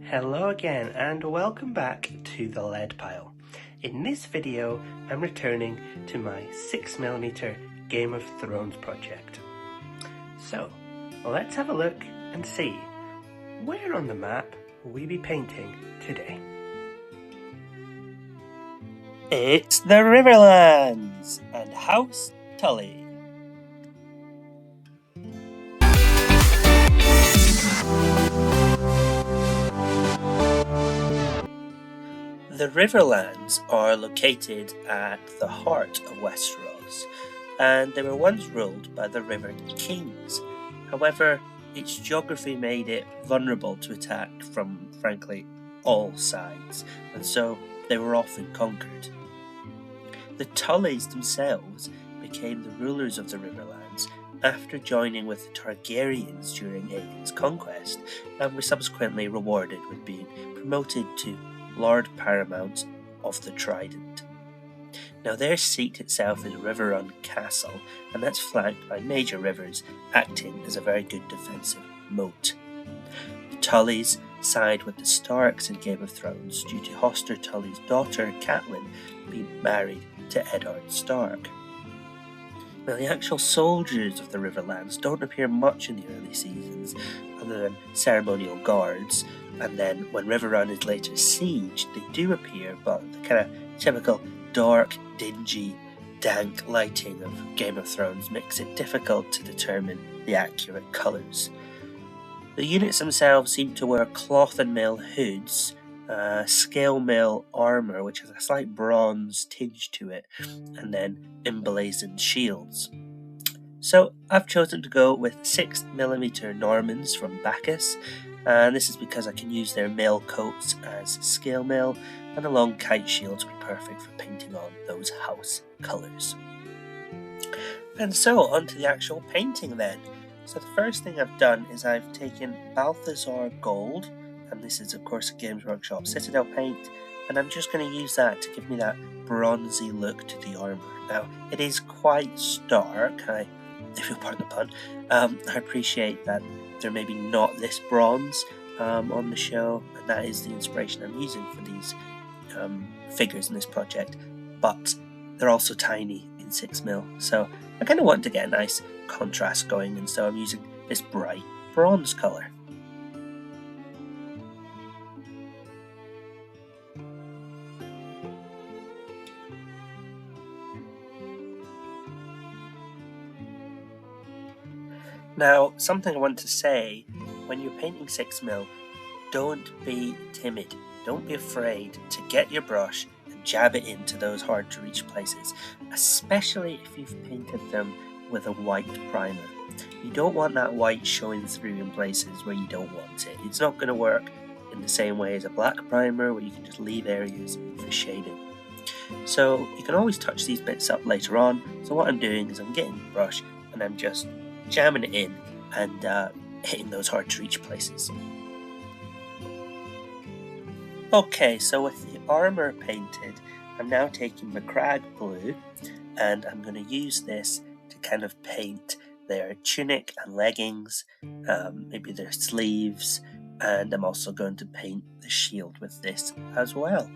Hello again and welcome back to the lead pile. In this video I'm returning to my 6mm Game of Thrones project. So let's have a look and see where on the map will we be painting today. It's the Riverlands and House Tully. The Riverlands are located at the heart of Westeros, and they were once ruled by the River Kings. However, its geography made it vulnerable to attack from, frankly, all sides, and so they were often conquered. The Tullys themselves became the rulers of the Riverlands after joining with the Targaryens during Aegon's conquest, and were subsequently rewarded with being promoted to Lord Paramount of the Trident. Now their seat itself is Riverrun Castle, and that's flanked by major rivers, acting as a very good defensive moat. The Tullys side with the Starks in Game of Thrones due to Hoster Tully's daughter Catelyn being married to Eddard Stark. Now the actual soldiers of the Riverlands don't appear much in the early seasons, other than ceremonial guards, and then when Riverrun is later sieged, they do appear, but the kind of typical dark, dingy, dank lighting of Game of Thrones makes it difficult to determine the accurate colours. The units themselves seem to wear cloth and mail hoods, scale mail armour which has a slight bronze tinge to it, and then emblazoned shields. So I've chosen to go with 6mm Normans from Bacchus, and this is because I can use their mail coats as scale mail, and the long kite shields will be perfect for painting on those house colours. And so on to the actual painting then. So the first thing I've done is I've taken Balthazar Gold, and this is of course a Games Workshop Citadel paint, and I'm just going to use that to give me that bronzy look to the armour. Now it is quite stark, if you'll pardon the pun. I appreciate that there may be not this bronze on the show, and that is the inspiration I'm using for these figures in this project, but they're also tiny in 6mm, so I kind of want to get a nice contrast going, and so I'm using this bright bronze colour. Now, something I want to say, when you're painting 6mm, don't be timid. Don't be afraid to get your brush and jab it into those hard to reach places, especially if you've painted them with a white primer. You don't want that white showing through in places where you don't want it. It's not going to work in the same way as a black primer where you can just leave areas for shading. So you can always touch these bits up later on. So what I'm doing is I'm getting the brush and I'm just jamming it in and hitting those hard to reach places. Okay, so with the armour painted, I'm now taking the Crag Blue, and I'm going to use this to kind of paint their tunic and leggings, maybe their sleeves, and I'm also going to paint the shield with this as well.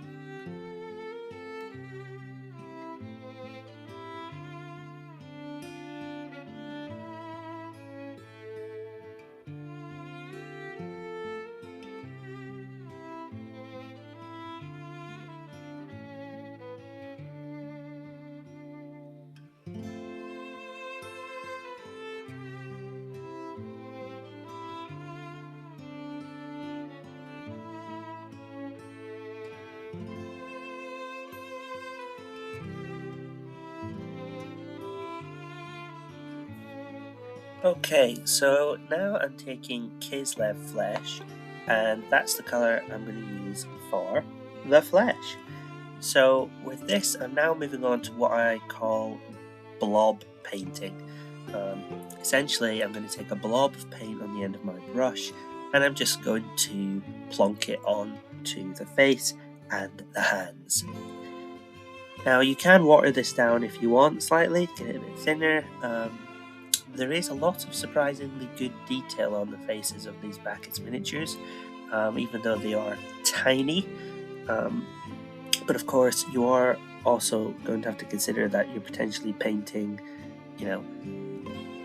Okay, so now I'm taking Kislev Flesh, and that's the colour I'm going to use for the flesh. So with this, I'm now moving on to what I call blob painting. Essentially, I'm going to take a blob of paint on the end of my brush, and I'm just going to plonk it on to the face and the hands. Now you can water this down if you want slightly, get it a bit thinner. There is a lot of surprisingly good detail on the faces of these Bacchus miniatures, even though they are tiny. But of course, you are also going to have to consider that you're potentially painting, you know,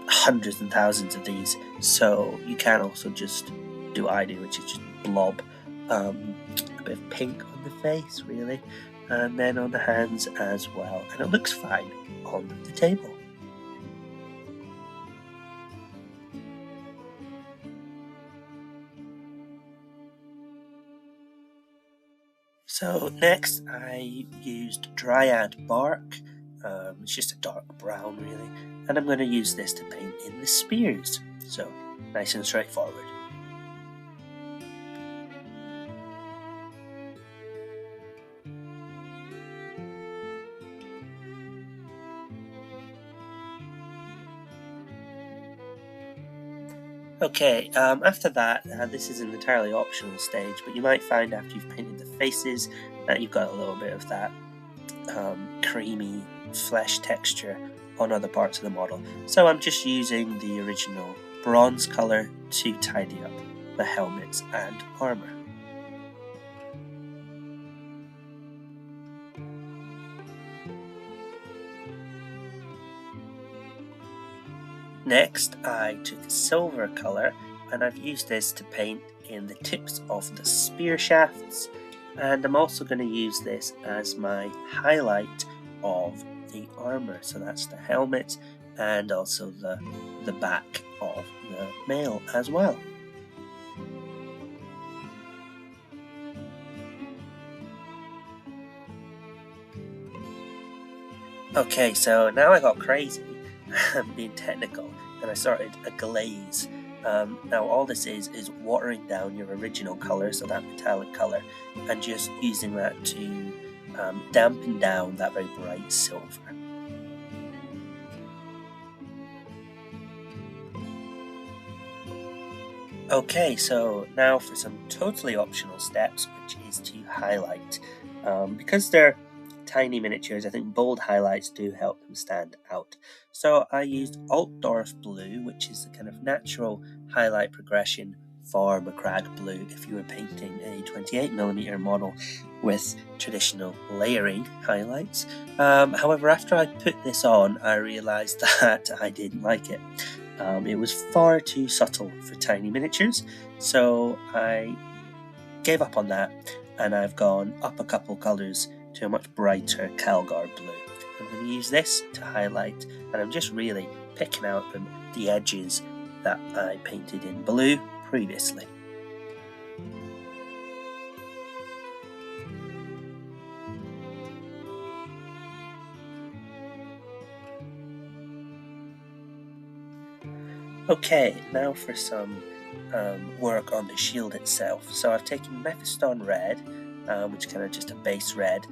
hundreds and thousands of these. So you can also just do what I do, which is just blob a bit of pink on the face, really, and then on the hands as well. And it looks fine on the table. So next I used dryad bark, it's just a dark brown really, and I'm going to use this to paint in the spears, so nice and straightforward. Okay, after that, this is an entirely optional stage, but you might find after you've painted the faces that you've got a little bit of that creamy flesh texture on other parts of the model. So I'm just using the original bronze colour to tidy up the helmets and armour. Next, I took a silver colour and I've used this to paint in the tips of the spear shafts, and I'm also going to use this as my highlight of the armour, so that's the helmet and also the back of the mail as well. Okay, so now I got crazy and being technical, and I started a glaze. Now all this is watering down your original colour, so that metallic colour, and just using that to dampen down that very bright silver. Okay, so now for some totally optional steps, which is to highlight. Because they're tiny miniatures, I think bold highlights do help them stand out. So I used Altdorf Blue, which is the kind of natural highlight progression for Macragge Blue if you were painting a 28mm model with traditional layering highlights. However, after I put this on, I realised that I didn't like it. It was far too subtle for tiny miniatures, so I gave up on that, and I've gone up a couple colours to a much brighter Calgar blue. I'm going to use this to highlight, and I'm just really picking out the edges that I painted in blue previously. Okay, now for some work on the shield itself. So I've taken Mephiston Red, which is kind of just a base red,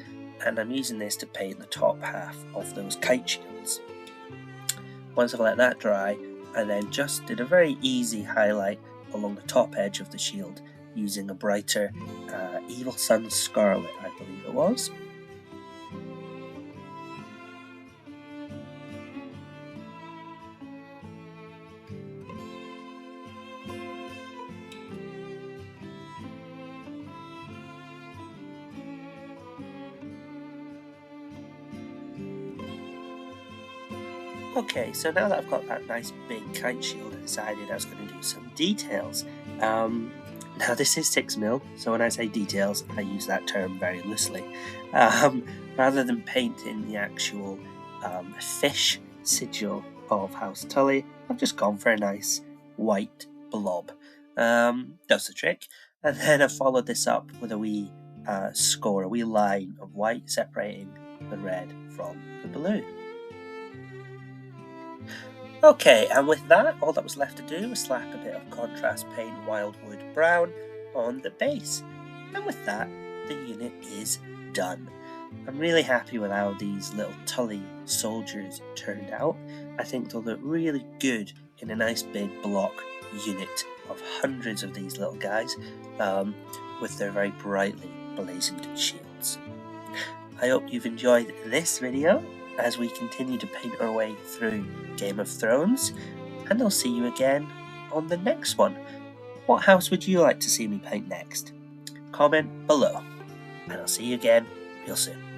and I'm using this to paint the top half of those kite shields. Once I've let that dry, I then just did a very easy highlight along the top edge of the shield using a brighter Evil Sun Scarlet, I believe it was. Okay, so now that I've got that nice big kite shield, I decided I was going to do some details. Now this is 6mm, so when I say details, I use that term very loosely. Rather than painting the actual fish sigil of House Tully, I've just gone for a nice white blob. Does the trick. And then I followed this up with a wee score, a wee line of white separating the red from the blue. Okay, and with that, all that was left to do was slap a bit of contrast paint Wildwood Brown on the base. And with that, the unit is done. I'm really happy with how these little Tully soldiers turned out. I think they'll look really good in a nice big block unit of hundreds of these little guys with their very brightly blazoned shields. I hope you've enjoyed this video as we continue to paint our way through Game of Thrones, and I'll see you again on the next one. What house would you like to see me paint next? Comment below, and I'll see you again real soon.